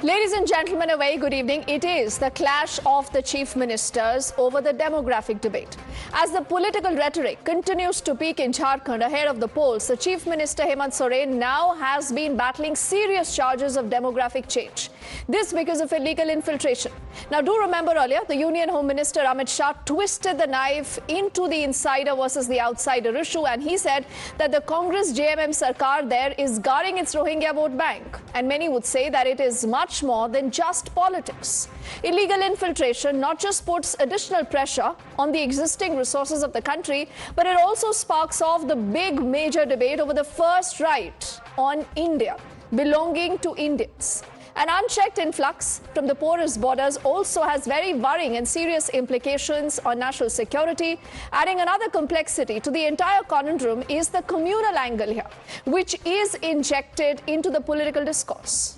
Ladies and gentlemen, a very good evening. It is the clash of the chief ministers over the demographic debate. As the political rhetoric continues to peak in Jharkhand ahead of the polls, the chief minister Hemant Soren now has been battling serious charges of demographic change. This because of illegal infiltration. Now, do remember earlier, the Union Home Minister Amit Shah twisted the knife into the insider versus the outsider issue, and he said that the Congress JMM Sarkar there is guarding its Rohingya vote bank. And many would say that it is much more than just politics. Illegal infiltration not just puts additional pressure on the existing resources of the country, but it also sparks off the big major debate over the first right on India belonging to Indians. An unchecked influx from the porous borders also has very worrying and serious implications on national security. Adding another complexity to the entire conundrum is the communal angle here, which is injected into the political discourse.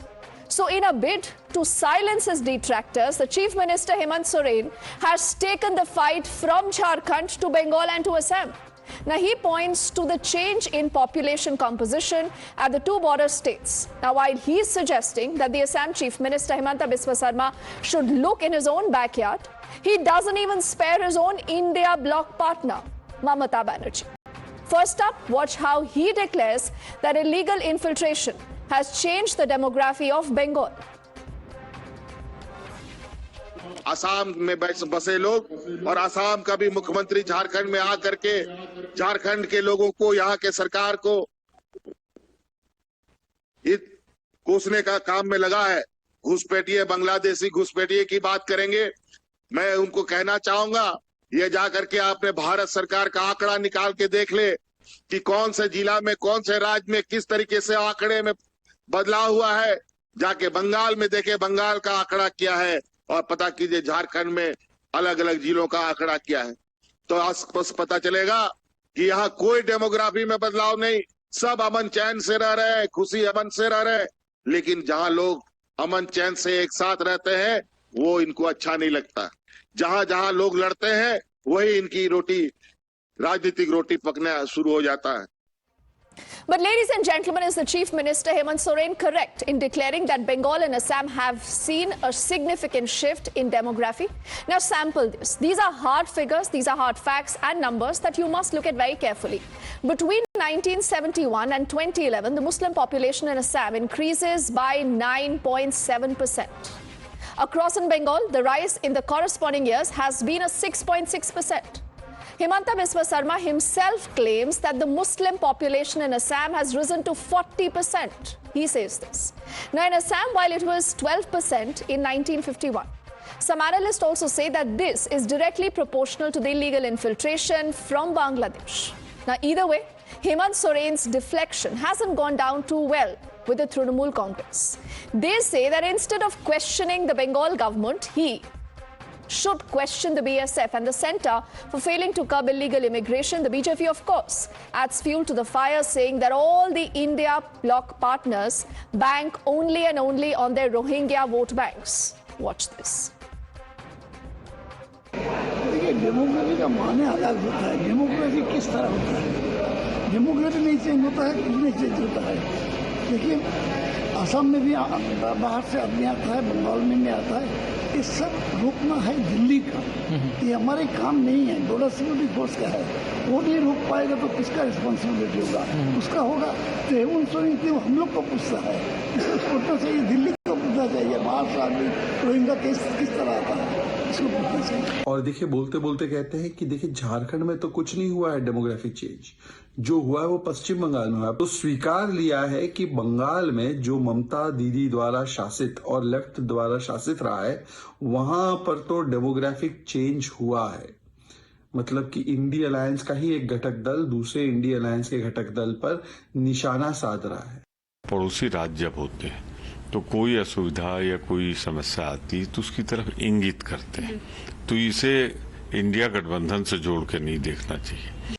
So in a bid to silence his detractors, the Chief Minister Hemant Soren has taken the fight from Jharkhand to Bengal and to Assam. Now, he points to the change in population composition at the two border states. Now, while he's suggesting that the Assam Chief Minister Himanta Biswa Sarma should look in his own backyard, he doesn't even spare his own India bloc partner, Mamata Banerjee. First up, watch how he declares that illegal infiltration has changed the demography of Bengal. Assam में बसे लोग और असम का भी मुख्यमंत्री झारखंड में आकर के झारखंड के लोगों को, यहाँ के सरकार को कोसने का काम में लगा है। घुसपैठिए, बांग्लादेशी घुसपैठिए की बात करेंगे। मैं उनको कहना चाहूंगा, ये जाकर के आपने भारत सरकार का आंकड़ा निकाल के देख ले कि कौन से जिला में, कौन से राज्य में किस तरीके से आंकड़े में बदलाव हुआ है। जाके बंगाल में देखे, बंगाल का आंकड़ा क्या है, और पता कीजिए झारखंड में अलग अलग जिलों का आंकड़ा क्या है। तो आसपास पता चलेगा कि यहाँ कोई डेमोग्राफी में बदलाव नहीं, सब अमन चैन से रह रहे हैं, खुशी अमन से रह रहे हैं। लेकिन जहां लोग अमन चैन से एक साथ रहते हैं वो इनको अच्छा नहीं लगता। जहां जहां लोग लड़ते हैं वही इनकी रोटी, राजनीतिक रोटी पकना शुरू हो जाता है। But ladies and gentlemen, is the Chief Minister Hemant Soren correct in declaring that Bengal and Assam have seen a significant shift in demography? Now sample this. These are hard figures, these are hard facts and numbers that you must look at very carefully. Between 1971 and 2011, the Muslim population in Assam increases by 9.7%. Across in Bengal, the rise in the corresponding years has been a 6.6%. Himanta Biswa Sarma himself claims that the Muslim population in Assam has risen to 40%. He says this. Now in Assam, while it was 12% in 1951, some analysts also say that this is directly proportional to the illegal infiltration from Bangladesh. Now either way, Hemant Soren's deflection hasn't gone down too well with the Trinamool Congress. They say that instead of questioning the Bengal government, he should question the BSF and the centre for failing to curb illegal immigration. The BJP, of course, adds fuel to the fire, saying that all the India bloc partners bank only and only on their Rohingya vote banks. Watch this. Democracy का माने अलग होता है। Democracy किस तरह होता है? Democracy नहीं चेंज होता है, कुछ नहीं चेंज होता है। देखिए, असम में भी बाहर से आदमी आता है, बंगाल में भी आता है। ये सब रोकना है दिल्ली का, ये हमारे काम नहीं है, बॉर्डर सिक्योरिटी फोर्स का है। वो नहीं रोक पाएगा तो किसका रिस्पॉन्सिबिलिटी होगा? उसका होगा। तो हेमंत सोरेन क्यों हम लोग को पूछता है? इसको पूछना चाहिए, दिल्ली को पूछना चाहिए। बाहर से आदमी रोहिंग्या केस किस तरह आता है, इसको पूछना चाहिए। और देखिए, बोलते बोलते कहते हैं कि देखिए झारखंड में तो कुछ नहीं हुआ है डेमोग्राफिक चेंज, जो हुआ है वो पश्चिम बंगाल में हुआ। तो स्वीकार लिया है कि बंगाल में जो ममता दीदी द्वारा शासित और लेफ्ट द्वारा शासित रहा है, वहां पर तो डेमोग्राफिक चेंज हुआ है। मतलब कि इंडी अलायंस का ही एक घटक दल दूसरे इंडी अलायंस के घटक दल पर निशाना साध रहा है। पड़ोसी राज्य जब होते हैं तो कोई असुविधा या कोई समस्या आती तो उसकी तरफ इंगित करते हैं, तो इसे इंडिया गठबंधन से जोड़ के नहीं देखना चाहिए।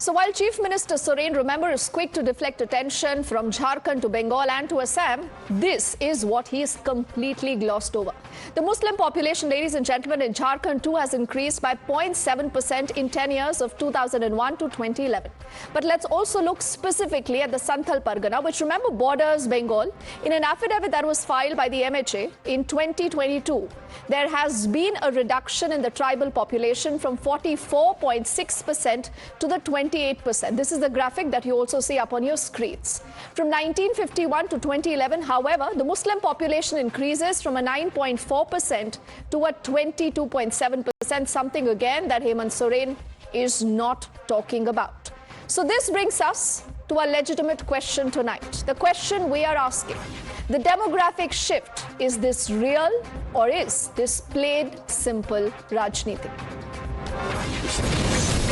So while Chief Minister Soren, remember, is quick to deflect attention from Jharkhand to Bengal and to Assam, this is what he is completely glossed over. The Muslim population, ladies and gentlemen, in Jharkhand too has increased by 0.7% in 10 years of 2001 to 2011. But let's also look specifically at the Santhal Pargana, which, remember, borders Bengal. In an affidavit that was filed by the MHA in 2022, there has been a reduction in the tribal population from 44.6% to the 28%. This is the graphic that you also see up on your screens. From 1951 to 2011, however, the Muslim population increases from a 9.4% to a 22.7%, something again that Hemant Soren is not talking about. So this brings us to a legitimate question tonight. The question we are asking: the demographic shift, is this real or is this plain simple Rajniti?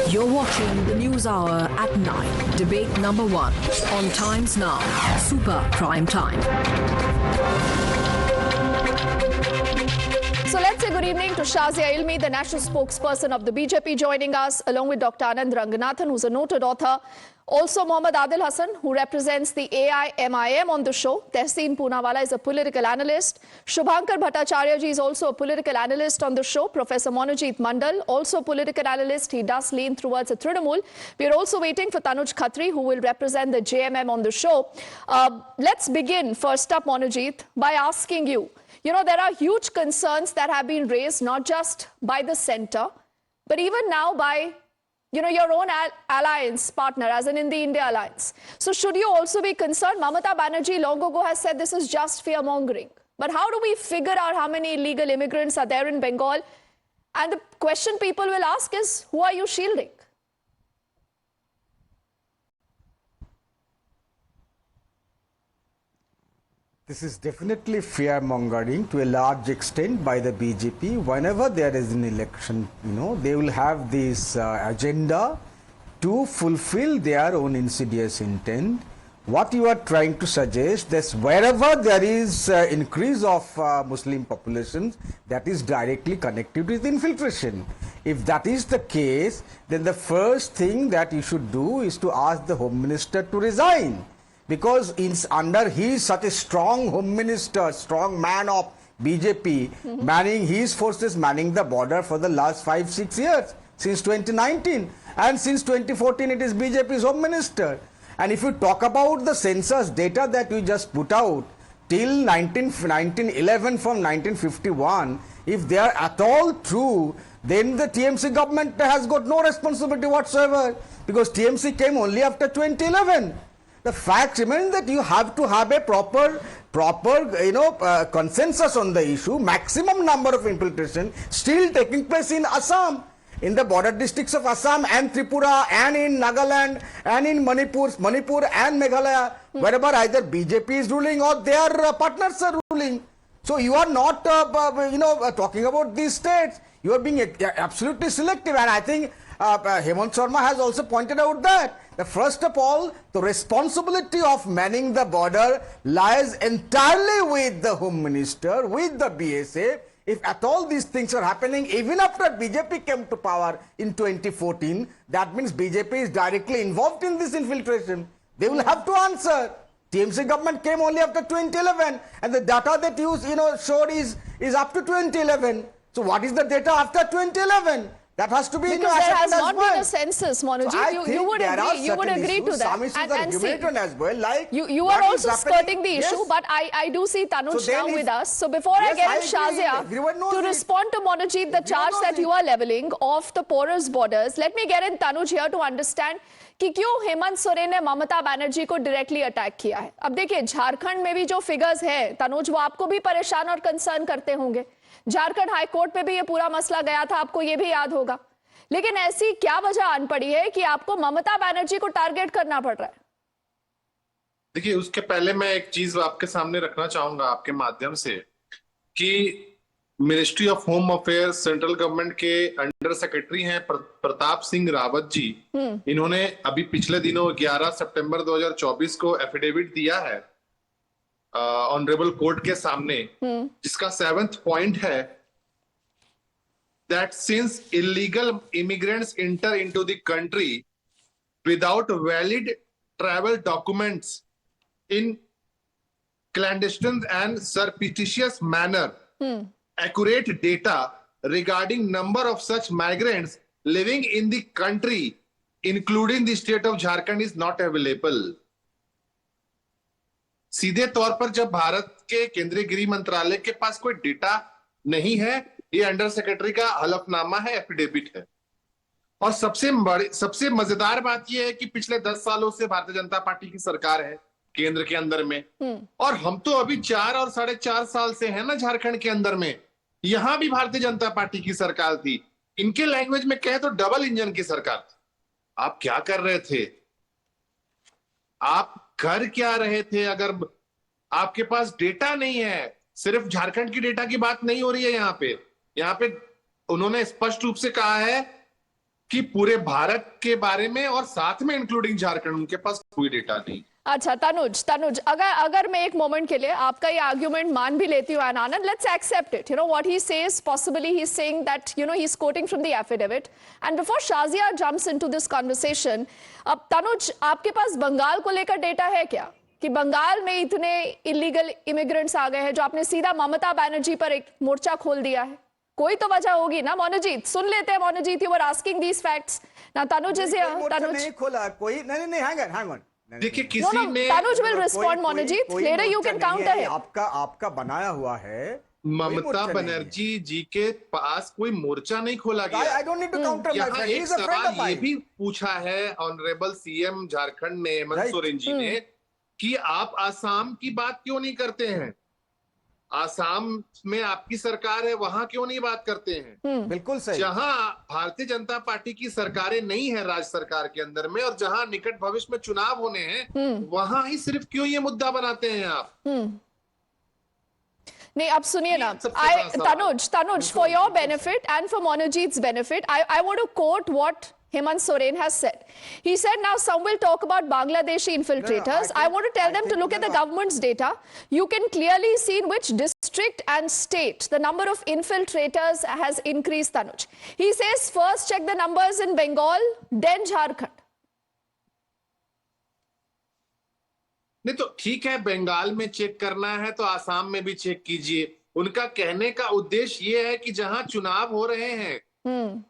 You're watching the News Hour at 9, debate number 1 on Times Now, Super Prime Time. So let's say good evening to Shazia Ilmi, the national spokesperson of the BJP, joining us, along with Dr. Anand Ranganathan, who's a noted author. Also, Mohammad Adil Hassan, who represents the AIMIM on the show. Tehseen Poonawala is a political analyst. Shubhankar Bhattacharya ji is also a political analyst on the show. Professor Monojit Mandal, also a political analyst. He does lean towards a Trinamool. We are also waiting for Tanuj Khatri, who will represent the JMM on the show. Let's begin, first up, Monojit, by asking you, there are huge concerns that have been raised, not just by the centre, but even now by your own alliance partner, as in the India alliance. So should you also be concerned? Mamata Banerjee long ago has said this is just fear-mongering. But how do we figure out how many illegal immigrants are there in Bengal? And the question people will ask is, who are you shielding? This is definitely fear-mongering to a large extent by the BJP. Whenever there is an election, they will have this agenda to fulfill their own insidious intent. What you are trying to suggest is wherever there is increase of Muslim populations, that is directly connected with infiltration. If that is the case, then the first thing that you should do is to ask the Home Minister to resign. Because under he is such a strong Home Minister, strong man of BJP, manning his forces, manning the border for the last 5-6 years, since 2019. And since 2014, it is BJP's Home Minister. And if you talk about the census data that you just put out, till 1911 from 1951, if they are at all true, then the TMC government has got no responsibility whatsoever, because TMC came only after 2011. The fact remains that you have to have a proper consensus on the issue. Maximum number of infiltration still taking place in Assam, in the border districts of Assam and Tripura, and in Nagaland, and in Manipur and Meghalaya, wherever either BJP is ruling or their partners are ruling. So you are not, talking about these states. You are being absolutely selective, and I think Hemant Sharma has also pointed out that first of all, the responsibility of manning the border lies entirely with the Home Minister, with the BSF. If at all these things are happening, even after BJP came to power in 2014, that means BJP is directly involved in this infiltration. They will have to answer. TMC government came only after 2011, and the data that you showed is up to 2011. So what is the data after 2011? That has to be because there has not been a census, Monojit. You would agree to that. Some issues are humanitarian as well. Like you are also skirting the issue, but I do see Tanuj now with us. So before I get in Shazia to respond to Monojit, the charge that you are levelling of the porous borders, let me get in Tanuj here to understand कि क्यों हेमंत सोरेन ने ममता बनर्जी को directly attack किया है. अब देखिए, झारखंड में भी जो फिगर्स है तनुज, वो आपको भी परेशान और कंसर्न करते होंगे. झारखंड हाई कोर्ट पे भी ये पूरा मसला गया था, आपको ये भी याद होगा. लेकिन ऐसी क्या वजह आन पड़ी है कि आपको ममता बनर्जी को टारगेट करना पड़ रहा है? देखिए, उसके पहले मैं एक चीज आपके सामने रखना चाहूंगा आपके माध्यम से कि ministry of home affairs central government के अंडर सेक्रेटरी हैं प्रताप सिंह रावत जी. इन्होंने अभी पिछले दिनों 11 सितंबर 2024 को एफिडेविट दिया है ऑनरेबल कोर्ट के सामने, जिसका 7th पॉइंट है that since illegal immigrants enter into the country, without valid travel documents in clandestine and surreptitious manner. Accurate data regarding number of such migrants living in the country, including the state of Jharkhand, is not available. सीधे तौर पर जब भारत के केंद्रीय गृह मंत्रालय के पास कोई डेटा नहीं है, ये अंडर सेक्रेटरी का हलफनामा है, एफिडेविट है। और सबसे मजेदार बात यह है कि पिछले 10 सालों से भारतीय जनता पार्टी की सरकार है केंद्र के अंदर में, और हम तो अभी 4 और 4.5 साल से है ना झारखंड के अंदर में। यहां भी भारतीय जनता पार्टी की सरकार थी। इनके लैंग्वेज में कहे तो डबल इंजन की सरकार थी। आप क्या कर रहे थे? आप कर क्या रहे थे? अगर आपके पास डेटा नहीं है, सिर्फ झारखंड की डेटा की बात नहीं हो रही है यहाँ पे उन्होंने स्पष्ट रूप से कहा है कि पूरे भारत के बारे में और साथ में इंक्लूडिंग झारखंड उनके पास कोई डेटा नहीं। अच्छा तनुज, अगर मैं एक मोमेंट के लिए आपका ये आर्ग्यूमेंट मान भी लेती हूँ, Anand, let's accept it, what he says, possibly he is saying that he is quoting from the affidavit, and before Shazia jumps into this conversation, अब तनुज, आपके पास बंगाल को लेकर डेटा है क्या कि बंगाल में इतने इलीगल इमिग्रेंट्स आ गए हैं जो आपने सीधा ममता बनर्जी पर एक मोर्चा खोल दिया है? कोई तो वजह होगी ना। मोनोजीत, सुन लेते हैं। Monojit, you were asking these facts ना। Tanuj is here. तनुज नहीं खोला कोई, नहीं हैंग ऑन। देखिए किसी ने, Tanuj will respond. Monojit, later you can counter him. आपका बनाया हुआ है। ममता बनर्जी जी के पास कोई मोर्चा नहीं खोला गया। I don't need to counter my friend, he is a friend of mine. ये भी पूछा है ऑनरेबल सीएम झारखंड ने, हेमंत सोरेन जी ने, कि आप आसाम की बात क्यों नहीं करते हैं? आसाम में आपकी सरकार है, वहां क्यों नहीं बात करते हैं? बिल्कुल सही। जहां भारतीय जनता पार्टी की सरकारें नहीं है राज्य सरकार के अंदर में, और जहां निकट भविष्य में चुनाव होने हैं, वहां ही सिर्फ क्यों ये मुद्दा बनाते हैं आप? नहीं, अब सुनिए ना, Tanuj, for your benefit and for Monojit's benefit, I want to quote what Hemant Soren has said. He said, now some will talk about Bangladeshi infiltrators. I want to tell them to look at the government's data. You can clearly see in which district and state the number of infiltrators has increased, Tanuj. He says, first check the numbers in Bengal, then Jharkhand. नहीं तो ठीक है, बंगाल में check करना है तो आसाम में भी चेक कीजिए। उनका कहने का उद्देश्य ये है कि जहां चुनाव हो रहे हैं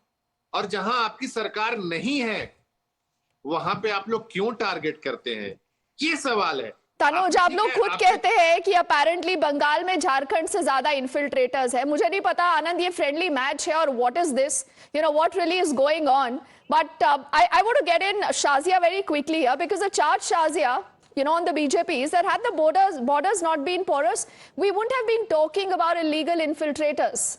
और जहां आपकी सरकार नहीं है, वहां पे आप लोग क्यों टारगेट करते हैं, ये सवाल है। तनुज, आप लोग खुद कहते हैं कि अपेरेंटली बंगाल में झारखंड से ज्यादा इन्फिल्ट्रेटर्स है। मुझे नहीं पता आनंद, ये फ्रेंडली मैच है और what is this, what really is going on, but I want to get in Shazia very quickly here, because the charge, Shazia, on the BJP is that had the borders not been porous, we wouldn't have been talking about illegal infiltrators.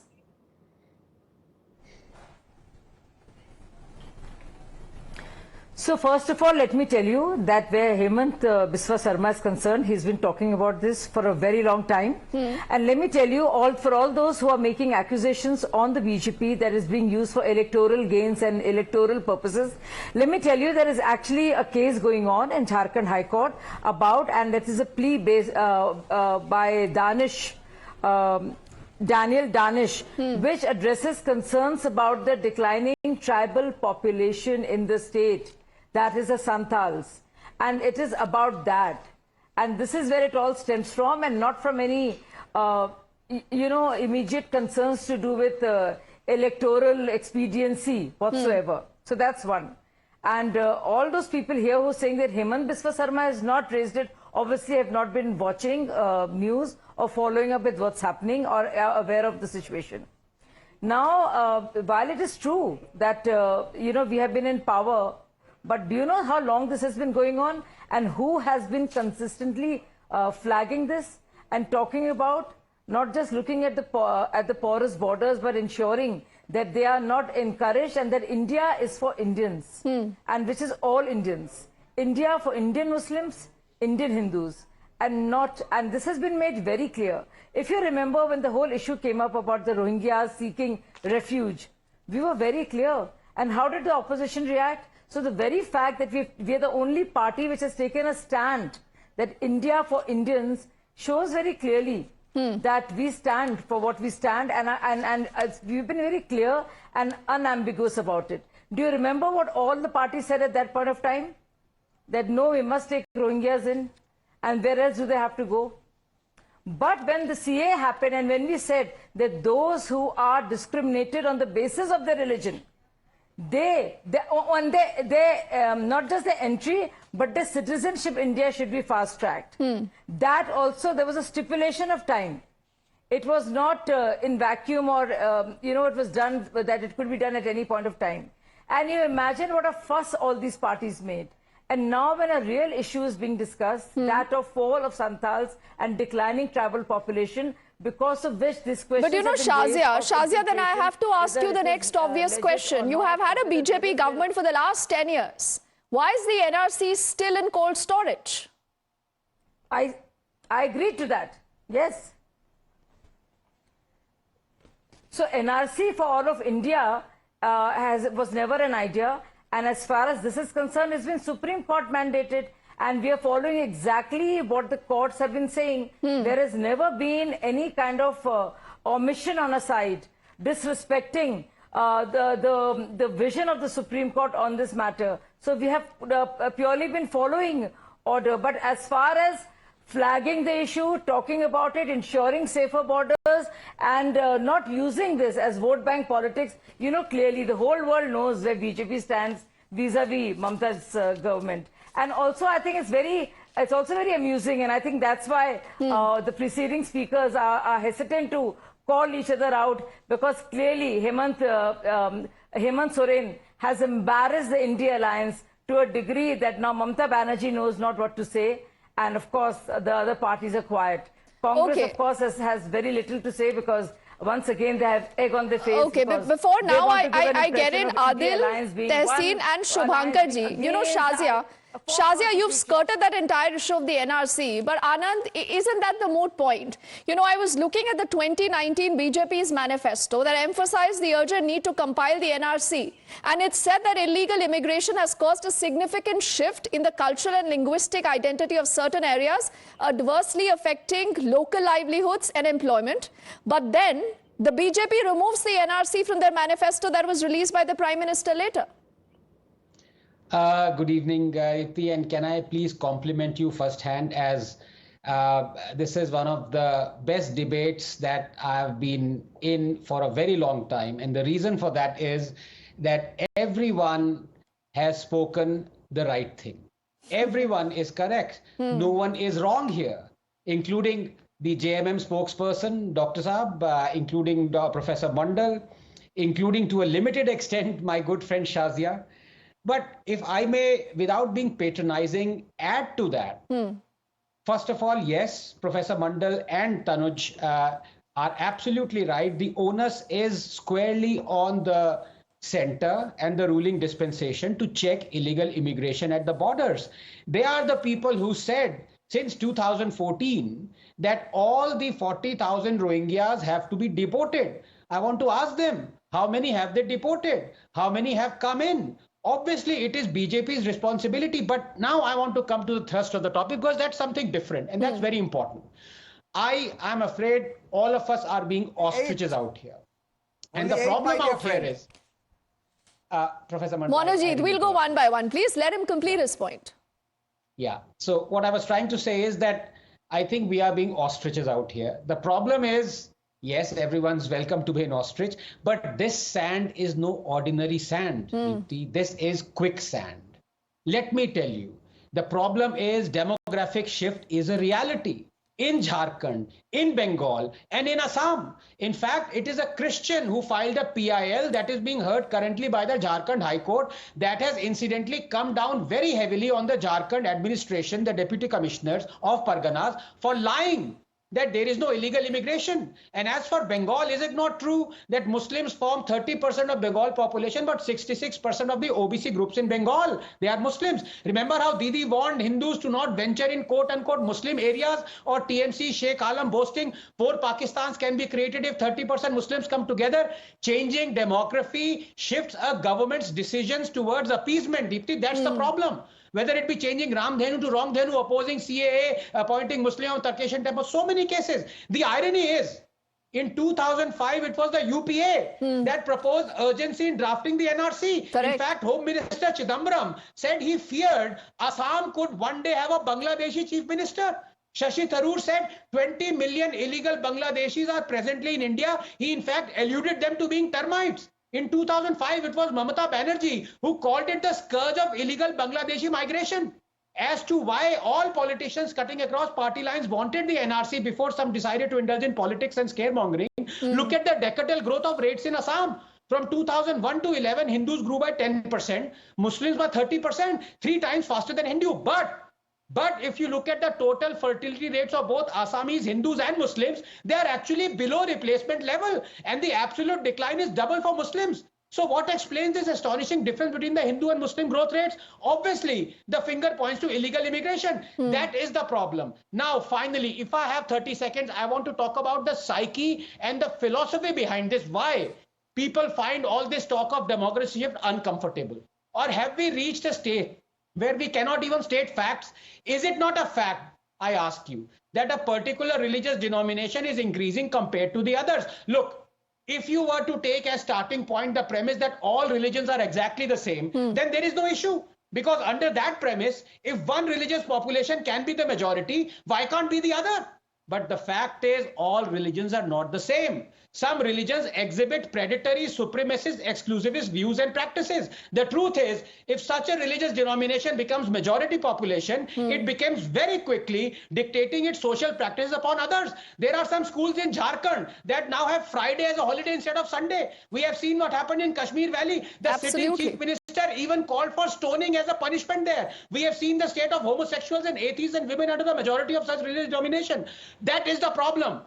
So first of all, let me tell you that where Hemant Biswa Sarma is concerned, he's been talking about this for a very long time. And let me tell you, for all those who are making accusations on the BJP that is being used for electoral gains and electoral purposes, let me tell you there is actually a case going on in Jharkhand High Court about, and that is a plea based by Daniel Danish, which addresses concerns about the declining tribal population in the state. That is the Santals, and it is about that, and this is where it all stems from, and not from any immediate concerns to do with electoral expediency whatsoever. So that's one. And all those people here who are saying that Hemant Biswa Sarma has not raised it, obviously have not been watching news or following up with what's happening or aware of the situation. Now, while it is true that we have been in power, but do you know how long this has been going on, and who has been consistently flagging this and talking about not just looking at the porous borders, but ensuring that they are not encouraged, and that India is for Indians, and which is all Indians. India for Indian Muslims, Indian Hindus, and this has been made very clear. If you remember when the whole issue came up about the Rohingyas seeking refuge, we were very clear. And how did the opposition react? So the very fact that we are the only party which has taken a stand that India for Indians shows very clearly that we stand for what we stand, and we've been very clear and unambiguous about it. Do you remember what all the parties said at that point of time? That no, we must take Rohingyas in, and where else do they have to go? But when the CA happened, and when we said that those who are discriminated on the basis of their religion, they not just their entry, but their citizenship India should be fast-tracked. That also, there was a stipulation of time. It was not in vacuum, or it was done that it could be done at any point of time. And you imagine what a fuss all these parties made. And now when a real issue is being discussed, that of fall of Santals and declining tribal population, because of which this question... But you know, Shazia, then I have to ask you the next obvious question. You have had a BJP government for the last 10 years. Why is the NRC still in cold storage? I agree to that, yes. So NRC for all of India was never an idea. And as far as this is concerned, it's been Supreme Court mandated, and we are following exactly what the courts have been saying. There has never been any kind of omission on a side, disrespecting the vision of the Supreme Court on this matter. So we have purely been following order. But as far as flagging the issue, talking about it, ensuring safer borders, and not using this as vote bank politics, you know, clearly the whole world knows where BJP stands vis-a-vis Mamata's government. And also, I think it's also very amusing, and I think that's why the preceding speakers are hesitant to call each other out, because clearly Hemant Soren has embarrassed the India alliance to a degree that now Mamata Banerjee knows not what to say. And of course, the other parties are quiet. Congress, of course, has very little to say, because once again they have egg on their face. Okay, but before now I get in Adil, Tehseen and Shubhankar ji. You know, Shazia, you've skirted that entire issue of the NRC, but Anand, isn't that the moot point? You know, I was looking at the 2019 BJP's manifesto that emphasized the urgent need to compile the NRC, and it said that illegal immigration has caused a significant shift in the cultural and linguistic identity of certain areas, adversely affecting local livelihoods and employment. But then the BJP removes the NRC from their manifesto that was released by the Prime Minister later. Good evening, Deepti, and can I please compliment you firsthand, as this is one of the best debates that I've been in for a very long time. And the reason for that is that everyone has spoken the right thing. Everyone is correct. No one is wrong here, including the JMM spokesperson, Dr. Saab, including Professor Mandal, including to a limited extent my good friend Shazia. But if I may, without being patronizing, add to that. First of all, yes, Professor Mandal and Tanuj are absolutely right. The onus is squarely on the center and the ruling dispensation to check illegal immigration at the borders. They are the people who said since 2014 that all the 40,000 Rohingyas have to be deported. I want to ask them, how many have they deported? How many have come in? Obviously, it is BJP's responsibility, but now I want to come to the thrust of the topic, because that's something different, and that's very important. I'm afraid all of us are being ostriches out here. And the problem out here is, Professor Monojit, we'll go one by one. Please let him complete his point. Yeah. So what I was trying to say is that I think we are being ostriches out here. The problem is, yes, everyone's welcome to be an ostrich, but this sand is no ordinary sand. This is quicksand. Let me tell you, the problem is demographic shift is a reality in Jharkhand, in Bengal, and in Assam. In fact, it is a Christian who filed a PIL that is being heard currently by the Jharkhand High Court that has incidentally come down very heavily on the Jharkhand administration, the deputy commissioners of Parganas, for lying that there is no illegal immigration. And as for Bengal, is it not true that Muslims form 30% of Bengal population, but 66% of the OBC groups in Bengal, they are Muslims? Remember how Didi warned Hindus to not venture in quote-unquote Muslim areas, or TMC Sheikh Alam boasting 4 Pakistans can be created if 30% Muslims come together. Changing demography shifts a government's decisions towards appeasement. Deepti, that's the problem. Whether it be changing Ramdhenu to Rongdhenu, opposing CAA, appointing Muslim on Turkish temple, so many cases. The irony is, In 2005, it was the UPA that proposed urgency in drafting the NRC. Correct. In fact, Home Minister Chidambaram said he feared Assam could one day have a Bangladeshi chief minister. Shashi Tharoor said 20 million illegal Bangladeshis are presently in India. He in fact alluded them to being termites. In 2005, it was Mamata Banerjee who called it the scourge of illegal Bangladeshi migration. As to why all politicians cutting across party lines wanted the NRC before some decided to indulge in politics and scaremongering, look at the decadal growth of rates in Assam. From 2001 to 11, Hindus grew by 10%, Muslims by 30%, 3 times faster than Hindu. But if you look at the total fertility rates of both Assamese, Hindus and Muslims, they are actually below replacement level, and the absolute decline is double for Muslims. So what explains this astonishing difference between the Hindu and Muslim growth rates? Obviously, the finger points to illegal immigration. That is the problem. Now, finally, if I have 30 seconds, I want to talk about the psyche and the philosophy behind this. Why people find all this talk of democracy shift uncomfortable? Or have we reached a state where we cannot even state facts? Is it not a fact, I ask you, that a particular religious denomination is increasing compared to the others? Look, if you were to take as starting point the premise that all religions are exactly the same, then there is no issue. Because under that premise, if one religious population can be the majority, why can't be the other? But the fact is, all religions are not the same. Some religions exhibit predatory, supremacist, exclusivist views and practices. The truth is, if such a religious denomination becomes majority population, it becomes very quickly dictating its social practices upon others. There are some schools in Jharkhand that now have Friday as a holiday instead of Sunday. We have seen what happened in Kashmir Valley. The sitting chief minister even called for stoning as a punishment there. We have seen the state of homosexuals and atheists and women under the majority of such religious domination. That is the problem.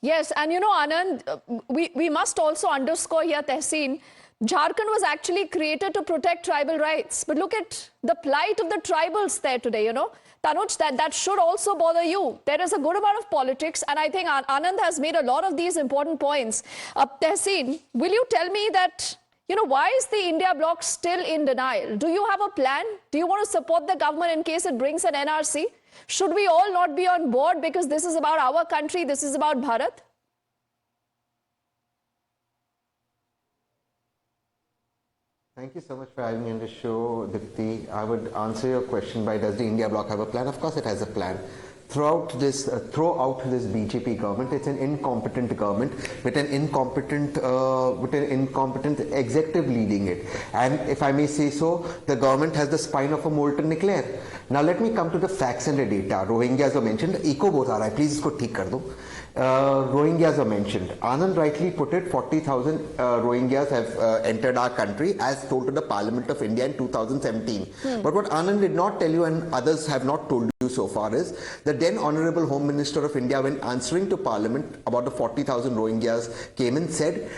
Yes, and you know, Anand, we must also underscore here, Tehseen, Jharkhand was actually created to protect tribal rights. But look at the plight of the tribals there today, you know. Tanuj, that should also bother you. There is a good amount of politics, and I think Anand has made a lot of these important points. Tehseen, will you tell me that, you know, why is the India bloc still in denial? Do you have a plan? Do you want to support the government in case it brings an NRC? Should we all not be on board because this is about our country, this is about Bharat? Thank you so much for having me on the show, Deepti. I would answer your question by does the India bloc have a plan? Of course it has a plan. Throughout this BJP government, it's an incompetent government with an incompetent executive leading it. And if I may say so, the government has the spine of a molten eclair. Now let me come to the facts and the data. Rohingyas were mentioned. Eco both are. Please isko theek kar do. Rohingyas were mentioned. Anand rightly put it, 40,000 Rohingyas have entered our country as told to the Parliament of India in 2017. But what Anand did not tell you and others have not told you so far is the then Honorable Home Minister of India, when answering to Parliament about the 40,000 Rohingyas came and said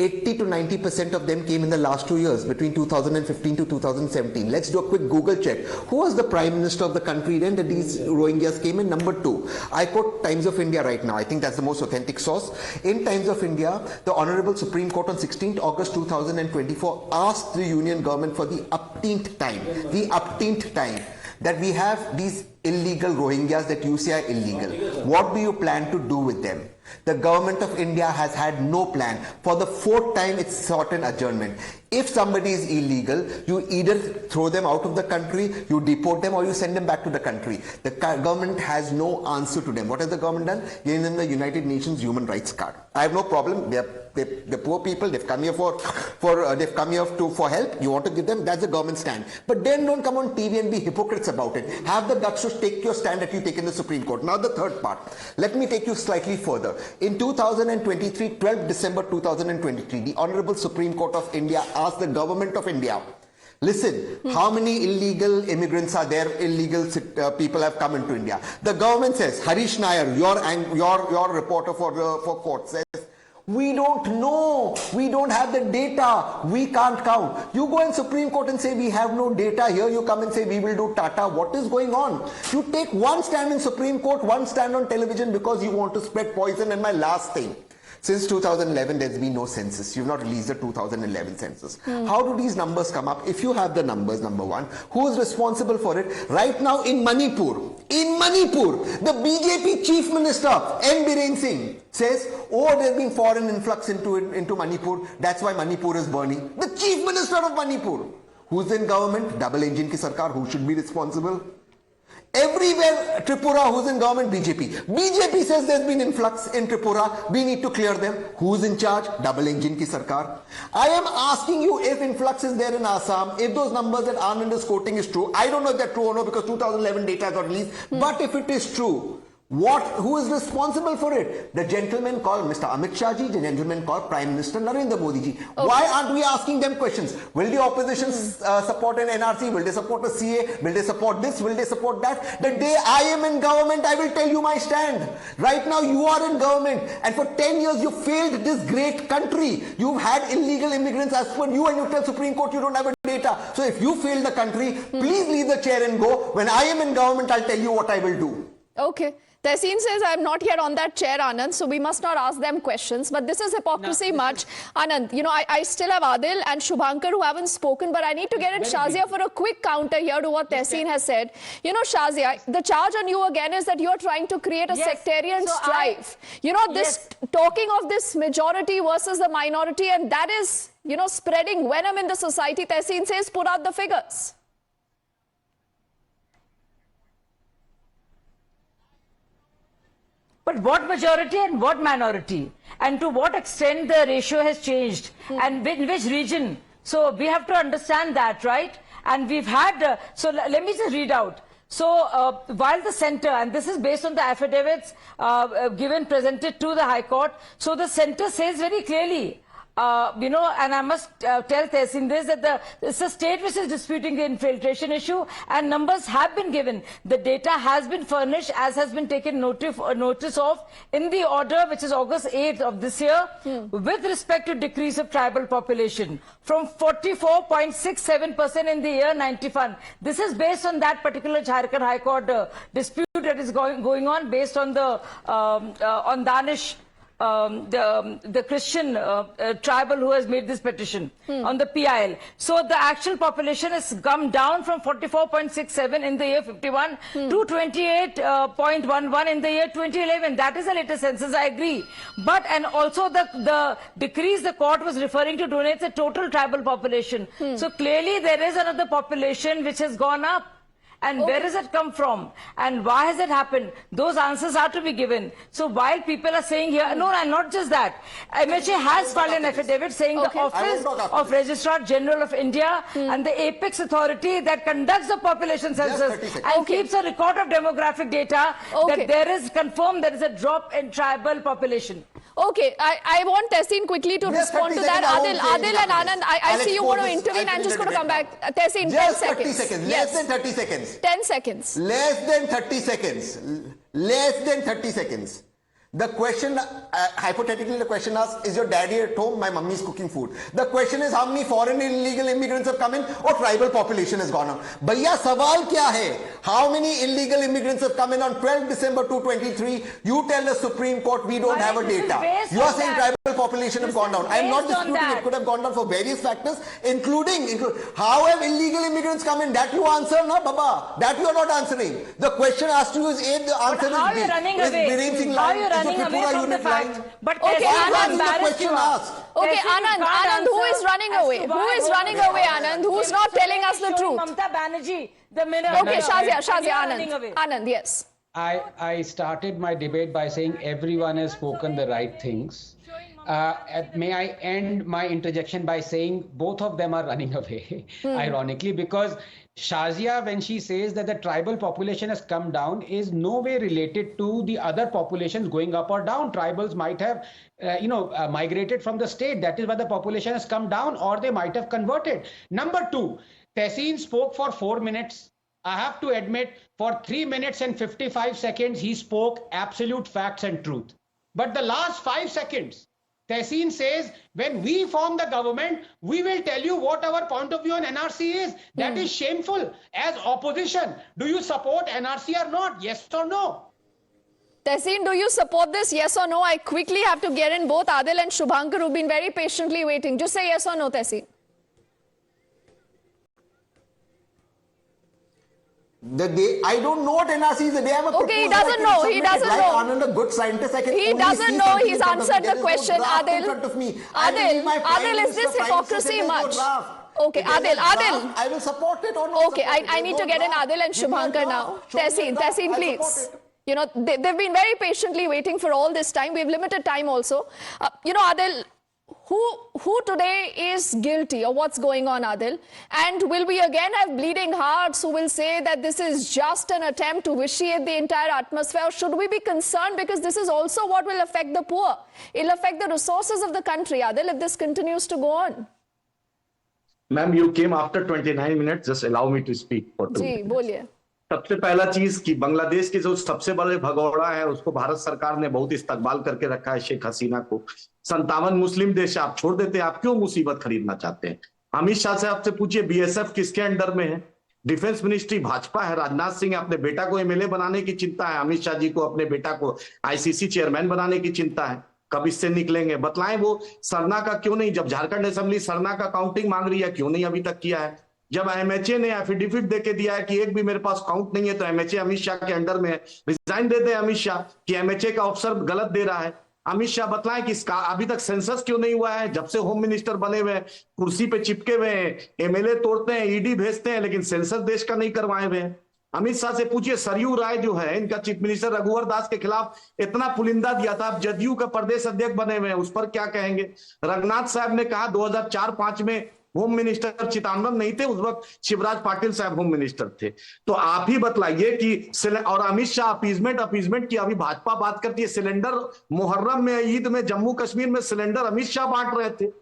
80 to 90% of them came in the last 2 years, between 2015 to 2017. Let's do a quick Google check. Who was the Prime Minister of the country then that these Rohingyas came in? Number 2. I quote Times of India right now. I think that's the most authentic source. In Times of India, the Honorable Supreme Court on 16th August 2024 asked the Union government for the upteenth time, that we have these illegal Rohingyas that you say are illegal. What do you plan to do with them? The government of India has had no plan. For the 4th time, it's sought an adjournment. If somebody is illegal, you either throw them out of the country, you deport them, or you send them back to the country. The government has no answer to them. What has the government done? Given them the United Nations Human Rights Card. I have no problem. They're poor people. They've come here for help. You want to give them? That's the government stand. But then don't come on TV and be hypocrites about it. Have the guts to take your stand that you take in the Supreme Court. Now the third part. Let me take you slightly further. In 2023, 12 December 2023, the Honorable Supreme Court of India asked the government of India, listen, how many illegal immigrants are there, illegal people have come into India? The government says, Harish Nair, your reporter for court says, we don't know, we don't have the data, we can't count. You go in Supreme Court and say we have no data. Here you come and say we will do Tata. What is going on? You take one stand in Supreme Court, one stand on television because you want to spread poison. And my last thing, since 2011 there's been no census. You've not released the 2011 census. How do these numbers come up? If you have the numbers, number one, who is responsible for it? Right now in Manipur, In Manipur, the BJP Chief Minister, N. Biren Singh, says, oh, there's been foreign influx into Manipur, that's why Manipur is burning. The Chief Minister of Manipur. Who's in government? Double engine ki sarkar. Who should be responsible? Everywhere, Tripura, who's in government? BJP. BJP says there's been influx in Tripura. We need to clear them. Who's in charge? Double engine ki sarkar. I am asking you if influx is there in Assam, if those numbers that Anand is quoting is true. I don't know if they're true or no because 2011 data got released. But if it is true, who is responsible for it? The gentleman called Mr. Amit Shah ji, the gentleman called Prime Minister Narendra Modi ji. Okay. Why aren't we asking them questions? Will the opposition support an NRC? Will they support a CA? Will they support this? Will they support that? The day I am in government, I will tell you my stand. Right now you are in government and for 10 years you failed this great country. You've had illegal immigrants as per you and you tell Supreme Court you don't have a data. So if you fail the country, please leave the chair and go. When I am in government, I'll tell you what I will do. Okay. Tehseen says, I'm not here on that chair, Anand, so we must not ask them questions. But this is hypocrisy much. Anand, you know, I still have Adil and Shubhankar who haven't spoken, but I need to get in Shazia for a quick counter here to what Tehseen has said. You know, Shazia, the charge on you again is that you're trying to create a sectarian strife. You know, this talking of this majority versus the minority, and that is, you know, spreading venom in the society. Tehseen says, put out the figures. But what majority and what minority? And to what extent the ratio has changed? And in which region? So we have to understand that, right? And we've had, so let me just read out. So while the centre, and this is based on the affidavits presented to the High Court, so the centre says very clearly, you know, and I must tell Tehseen this, that it's a state which is disputing the infiltration issue and numbers have been given. The data has been furnished as has been taken notice of in the order which is August 8th of this year with respect to decrease of tribal population from 44.67% in the year 91. This is based on that particular Jharkhand High Court dispute that is going on based on the on Danish. The Christian tribal who has made this petition on the PIL. So the actual population has come down from 44.67 in the year 51 to 28.11 in the year 2011. That is the latest census, I agree. But and also the decrease the court was referring to donates the total tribal population. So clearly there is another population which has gone up. And where does it come from? And why has it happened? Those answers are to be given. So while people are saying here, no, and not just that, MHA has filed an affidavit saying the Office of Registrar General of India and the apex authority that conducts the population census and keeps a record of demographic data that there is confirmed there is a drop in tribal population. Okay, I want Tehseen quickly to respond to that. Adil and Anand, I see you want to intervene. I'm just going to come back. Tehseen, 10 seconds. 30 seconds. Less than 30 seconds. 10 seconds. Less than 30 seconds. Less than 30 seconds. The question, hypothetically the question asks, is your daddy at home? My mummy is cooking food. The question is how many foreign illegal immigrants have come in or tribal population has gone up. Bhaiya, sawal kya hai? How many illegal immigrants have come in on 12 December 2023? You tell the Supreme Court we don't have a data. You are saying tribal population have gone down. I am not disputing it could have gone down for various factors, including how have illegal immigrants come in? That you answer, na Baba. That you are not answering. The question asked to you is A, the answer is B. How are you running away? How are you running away from the fact? But Anand, Okay, Anand, who is running away? Who is running away, Anand? Who's not telling us the truth? Mamata Banerjee, the minute. Okay, Shazia, Anand, yes. I started my debate by saying everyone has spoken the right things. May I end my interjection by saying both of them are running away, ironically, because Shazia, when she says that the tribal population has come down, is no way related to the other populations going up or down. Tribals might have, migrated from the state. That is why the population has come down, or they might have converted. Number two, Tehseen spoke for 4 minutes. I have to admit, for 3 minutes and 55 seconds, he spoke absolute facts and truth. But the last 5 seconds, Tehseen says, when we form the government, we will tell you what our point of view on NRC is. That is shameful. As opposition, do you support NRC or not? Yes or no? Tehseen, do you support this? Yes or no? I quickly have to get in both Adil and Shubhankar, who've been very patiently waiting. Just say yes or no, Tehseen. I don't know what NRC is. They have a Okay, he doesn't know. He doesn't know. Anand, a good scientist, I can He only doesn't see know. something He's in front of me. answered the There is question, no draft in Adil. front of me. I will be my Prime Adil, is Minister, this Prime Minister said hypocrisy there is no much? draft. Okay, If there is a Adil. draft, I will support it or not. Okay, I need to get in Adil and Shubhankar now. Tehseen, please. You know, they've been very patiently waiting for all this time. We have limited time also. You know, Adil, who today is guilty of what's going on, Adil? And will we again have bleeding hearts who will say that this is just an attempt to vitiate the entire atmosphere? Or should we be concerned because this is also what will affect the poor? It'll affect the resources of the country, Adil, if this continues to go on. Ma'am, you came after 29 minutes. Just allow me to speak for 2 minutes. जी, बोलिए. सबसे पहला चीज कि बांग्लादेश के जो सबसे बड़े भगोड़ा है उसको भारत सरकार ने बहुत इस्तकबाल करके रखा है शेख हसीना को। 57 मुस्लिम देश आप छोड़ देते हैं, आप क्यों मुसीबत खरीदना चाहते हैं? अमित शाह से आपसे पूछिए BSF किसके अंडर में है? डिफेंस मिनिस्ट्री भाजपा है। राजनाथ सिंह अपने बेटा को MLA बनाने की चिंता है, अमित शाह जी को अपने बेटा को ICC चेयरमैन बनाने की चिंता है। कब इससे निकलेंगे? बतलाएं वो सरना का क्यों नहीं, जब झारखंड असेंबली सरना का काउंटिंग मांग रही है, क्यों नहीं अभी तक किया है? जब MHA ने एफिडेविट देके दिया है कि एक भी मेरे पास काउंट नहीं है, तो MHA अमित शाह के अंडर में है, रिजाइन दे दे अमित शाह कि MHA का ऑफिसर गलत दे रहा है। अमित शाह बतलाएं कि इसका अभी तक सेंसस क्यों नहीं हुआ है? जब से होम मिनिस्टर बने हुए हैं, कुर्सी पे चिपके हुए हैं, MLA तोड़ते हैं, ED भेजते हैं, लेकिन सेंसस देश का नहीं करवाए हुए हैं। अमित शाह से पूछिए सरयू राय जो है इनका चीफ मिनिस्टर रघुवर दास के खिलाफ इतना पुलिंदा दिया था, अब जदयू का प्रदेश अध्यक्ष बने हुए हैं, उस पर क्या कहेंगे? रघुनाथ साहब ने कहा 2004-5 में होम मिनिस्टर चिदम्बरम नहीं थे, उस वक्त शिवराज पाटिल साहब होम मिनिस्टर थे। तो आप ही बतलाइए कि और अमित शाह अपीजमेंट की अभी भाजपा बात करती है, सिलेंडर मुहर्रम में ईद में जम्मू कश्मीर में सिलेंडर अमित शाह बांट रहे थे।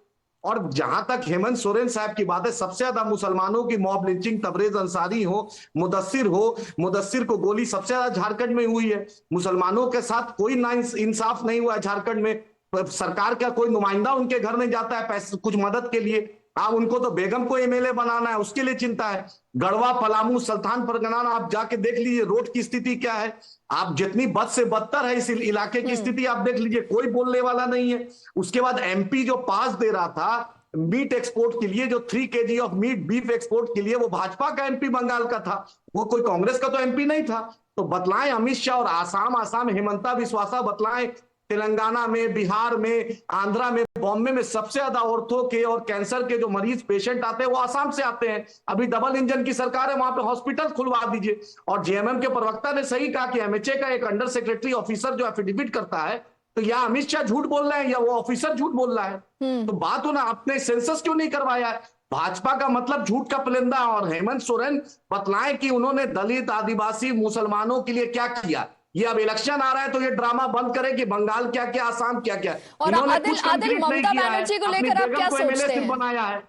और जहां तक हेमंत सोरेन साहब की बात है, सबसे ज्यादा मुसलमानों की मॉब लिंचिंग तबरेज अंसारी हो, मुदस्सिर को गोली सबसे ज्यादा झारखंड में हुई है। मुसलमानों के साथ कोई ना इंसाफ नहीं हुआ है झारखंड में। सरकार का कोई नुमाइंदा उनके घर नहीं जाता है पैसे कुछ मदद के लिए। उनको तो बेगम को MLA बनाना है, उसके लिए चिंता है। गढ़वा, पलामू, सुल्तान परगना आप जाके देख लीजिए रोड की स्थिति क्या है। आप जितनी बद से बदतर है इस इलाके की स्थिति आप देख लीजिए, कोई बोलने वाला नहीं है। उसके बाद MP जो पास दे रहा था मीट एक्सपोर्ट के लिए, जो 3 kg of meat beef export के लिए, वो भाजपा का MP बंगाल का था, वो कोई कांग्रेस का तो MP नहीं था। तो बतलाएं अमित शाह और आसाम हेमंता विश्वासा बतलाएं, तेलंगाना में, बिहार में, आंध्रा में, बॉम्बे में सबसे ज्यादा ऑर्थो के और कैंसर के जो मरीज पेशेंट आते हैं वो आसाम से आते हैं। अभी डबल इंजन की सरकार है, वहां पे हॉस्पिटल खुलवा दीजिए। और JMM के प्रवक्ता ने सही कहा कि MHA का एक अंडर सेक्रेटरी ऑफिसर जो एफिडेविट करता है, तो या अमित शाह झूठ बोल रहे हैं या वो ऑफिसर झूठ बोल रहा है। तो बात हो ना, आपने सेंसस क्यों नहीं करवाया है? भाजपा का मतलब झूठ का पुलिंदा। और हेमंत सोरेन बतलाएं कि उन्होंने दलित, आदिवासी, मुसलमानों के लिए क्या किया। ये अब इलेक्शन आ रहा है तो ये ड्रामा बंद करे कि बंगाल क्या क्या, आसाम क्या क्या। और आदिल ममता बनर्जी को लेकर आप क्या सोचते हैं? बनाया है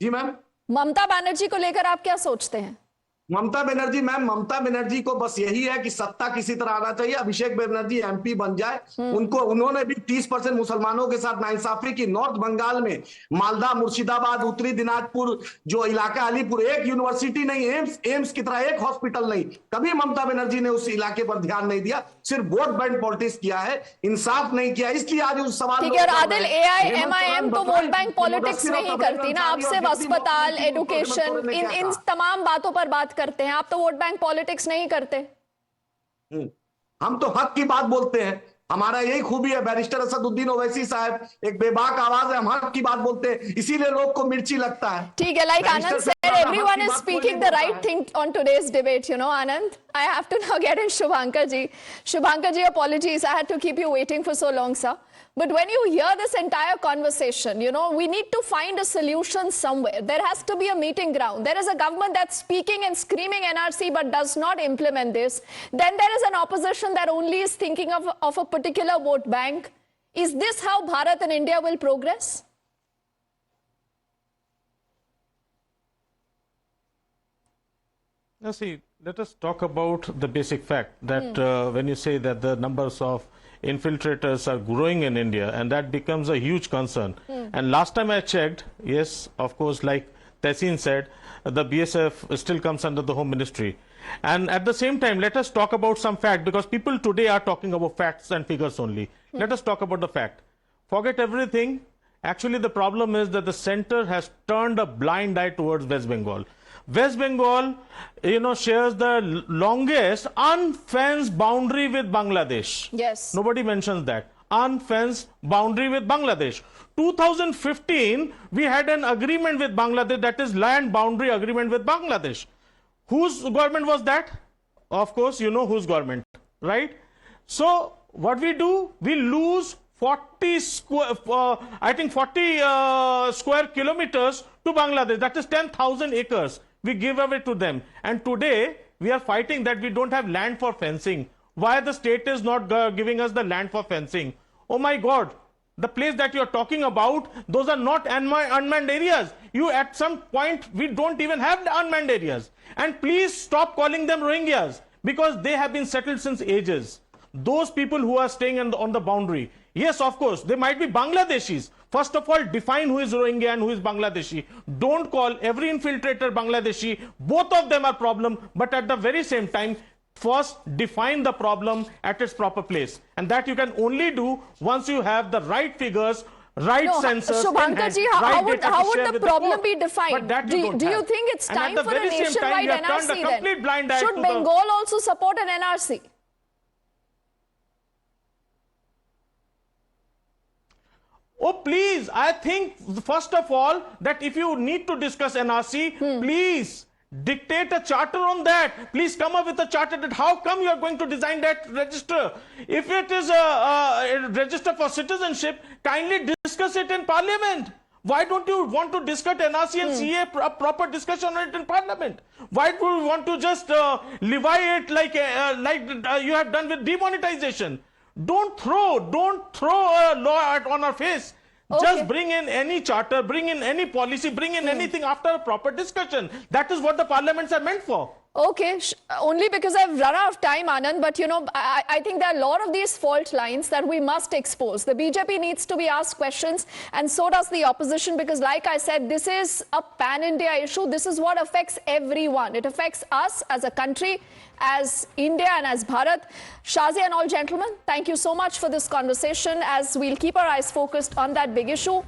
जी मैम। ममता बनर्जी को लेकर आप क्या सोचते हैं? ममता बनर्जी मैम, ममता बनर्जी को बस यही है कि सत्ता किसी तरह आना चाहिए, अभिषेक बनर्जी MP बन जाए। उन्होंने भी 30% मुसलमानों के साथ नाइंसाफी की। नॉर्थ बंगाल में मालदा, मुर्शिदाबाद, उत्तरी दिनाजपुर जो इलाका, अलीपुर, एक यूनिवर्सिटी नहीं, एम्स की तरह एक हॉस्पिटल नहीं। कभी ममता बनर्जी ने उस इलाके पर ध्यान नहीं दिया, सिर्फ वोट बैंक पॉलिटिक्स किया है, इंसाफ नहीं किया। इसलिए आज उस सवाल ठीक है। और आदिल, AIMIM तो वोट बैंक पॉलिटिक्स नहीं करती ना, आप सिर्फ अस्पताल, एडुकेशन, इन तमाम बातों पर बात करते हैं, आप तो वोट बैंक पॉलिटिक्स नहीं करते। हम तो हक की बात बोलते हैं, हमारा यही खूबी है। बैरिस्टर असदुद्दीन ओवैसी साहब एक बेबाक आवाज है, हम हक की बात बोलते हैं, इसीलिए लोग को मिर्ची लगता है। ठीक है, like Anand said, everyone is speaking the right thing on today's debate, you know, Anand. I have to now get in Shubhankar ji. Shubhankar ji, apologies, I had to keep you waiting for so long, sir. But when you hear this entire conversation, you know, we need to find a solution somewhere. There has to be a meeting ground. There is a government that's speaking and screaming NRC but does not implement this. Then there is an opposition that only is thinking of a particular vote bank. Is this how Bharat and India will progress? Now see, let us talk about the basic fact that when you say that the numbers of infiltrators are growing in India, and that becomes a huge concern. And last time I checked, yes, of course, like Tehseen said, the BSF still comes under the Home Ministry. And at the same time, let us talk about some fact, because people today are talking about facts and figures only. Let us talk about the fact. Forget everything. Actually, the problem is that the center has turned a blind eye towards West Bengal. West Bengal, shares the longest unfenced boundary with Bangladesh. Yes. Nobody mentions that. Unfenced boundary with Bangladesh. 2015, we had an agreement with Bangladesh, that is land boundary agreement with Bangladesh. Whose government was that? Of course, you know whose government, right? So what we do, we lose 40 square kilometers to Bangladesh. That is 10,000 acres. We give away to them. And today, we are fighting that we don't have land for fencing. Why the state is not giving us the land for fencing? Oh my God, the place that you're talking about, those are not unmanned areas. At some point, we don't even have the unmanned areas. And please stop calling them Rohingyas, because they have been settled since ages. Those people who are staying on the boundary, yes, of course, they might be Bangladeshis. First of all, define who is Rohingya and who is Bangladeshi. Don't call every infiltrator Bangladeshi. Both of them are problem, but at the very same time, first define the problem at its proper place. And that you can only do once you have the right figures, right sensors. Shubhankarji, how would the problem be defined? Do you think it's time for a nationwide NRC then? Should Bengal also support an NRC? Oh, please, I think, first of all, that if you need to discuss NRC, please dictate a charter on that. Please come up with a charter that how come you are going to design that register. If it is a register for citizenship, kindly discuss it in Parliament. Why don't you want to discuss NRC and CA a proper discussion on it in Parliament? Why do you want to just levy it like you have done with demonetization? Don't throw a law on our face. Okay. Just bring in any charter, bring in any policy, bring in anything after a proper discussion. That is what the parliaments are meant for. Okay, only because I've run out of time, Anand, but I think there are a lot of these fault lines that we must expose. The BJP needs to be asked questions, and so does the opposition, because like I said, this is a pan-India issue. This is what affects everyone. It affects us as a country, as India and as Bharat. Shazi and all gentlemen, thank you so much for this conversation, as we'll keep our eyes focused on that big issue.